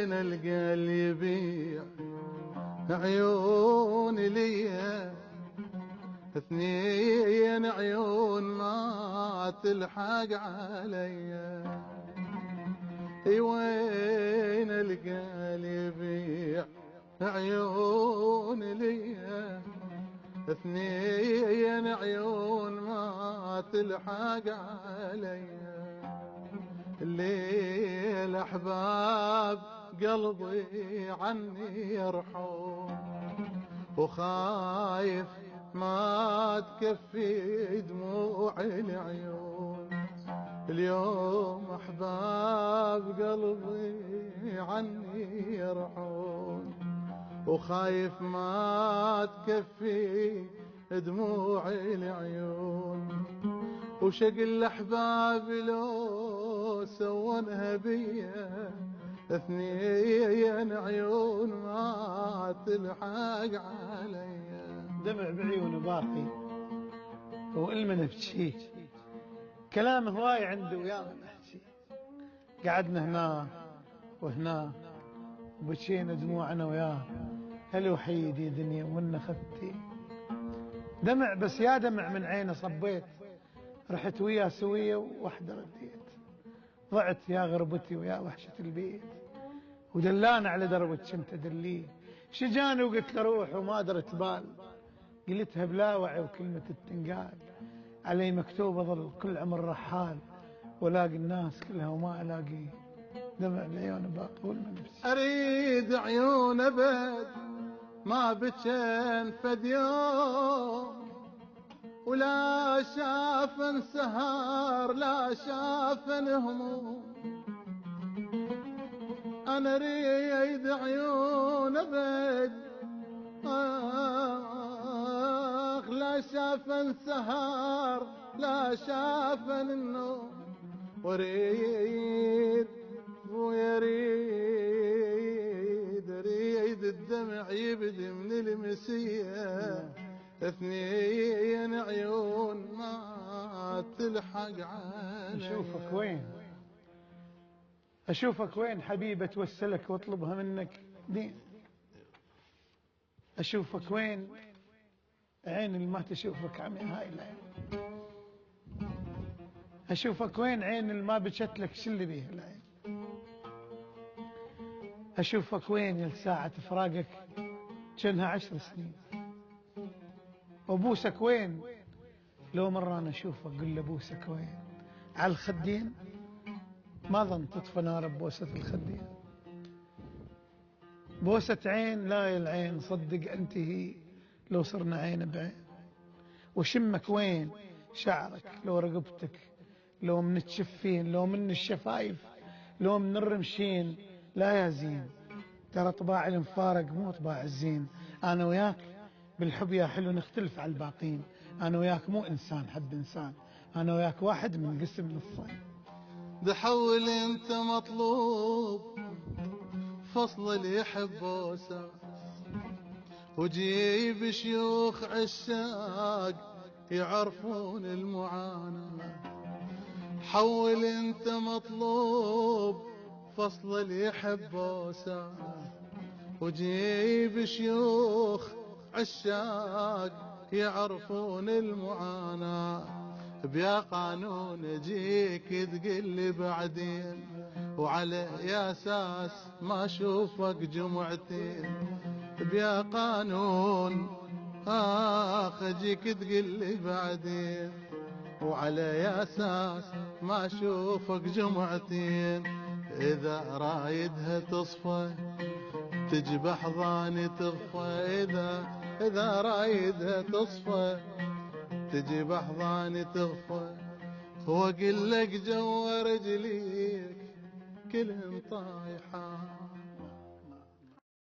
وين القى اللي يبيع عيون ليا اثنين عيون ما تلحق عليا. وين القى اللي يبيع عيون ليا اثنين عيون ما تلحق عليا. الليل احباب قلبي عني يرحون وخايف ما تكفي دموع العيون. اليوم احباب قلبي عني يرحون وخايف ما تكفي دموع العيون. وشق الاحباب لو سوونها بيا اثنين عيون ما تلحق عليا. دمع بعيونه باقي وإلمنا نبكي، كلام هواي عنده ويانا نحكي. قعدنا هنا وهنا وبكينا دموعنا وياه. هل وحيد يا دنيا وإن خذتي دمع، بس يا دمع من عينه صبيت. رحت وياه سوية ووحدة رديت. ضعت يا غربتي ويا وحشة البيت ودلانا على دربك انت دليه. شجاني وقلت له روح وما درت بال، قلتها بلا وعي وكلمة التنقال. علي مكتوب اظل كل عمر رحال والاقي الناس كلها وما الاقي. دمع العيون باقي والمنفس اريد عيون ابد ما بكين فد يوم ولا شافن سهار لا شافن هموم. انا اريد عيون ابد لا شافن سهار لا شافن النوم. واريد اريد الدمع يبدي من المسيه اثنين عيون ما تلحق علي. اشوفك وين اشوفك وين حبيبة توسلك واطلبها منك دين. اشوفك وين عين اللي ما تشوفك عمي هاي العين. اشوفك وين عين اللي ما بكت لك شو اللي بيها العين. اشوفك وين يا ساعة فراقك كأنها 10 سنين. وابوسك وين لو مرة انا اشوفك قل ابوسك وين. على الخدين ما ظن تطفى نار ببوسة الخدين. بوسة عين لا يا العين صدق انت هي لو صرنا عين بعين. وشمك وين شعرك لو رقبتك لو من التشفين لو من الشفايف لو من الرمشين. لا يا زين ترى طباع المفارق مو طباع الزين. انا وياك بالحب يا حلو نختلف على الباقين. انا وياك مو انسان حب انسان. انا وياك واحد من قسم نصين. بحول انت مطلوب فصل اللي يحب وساس وجيب شيوخ عشاق يعرفون المعاناة. حول انت مطلوب فصل اللي يحب وساس وجيب شيوخ عشاق يعرفون المعاناة. بيا قانون اجيك تقلي بعدين وعلى يا اساس ما اشوفك جمعتين. بيا قانون اجيك تقلي بعدين وعلى يا اساس ما اشوفك جمعتين. اذا رايدها تصفى تجي بحضاني تغفى. اذا رايدها تصفى تجي بحضاني تغفى. واقول لك جوا رجليك كلهم طايحة.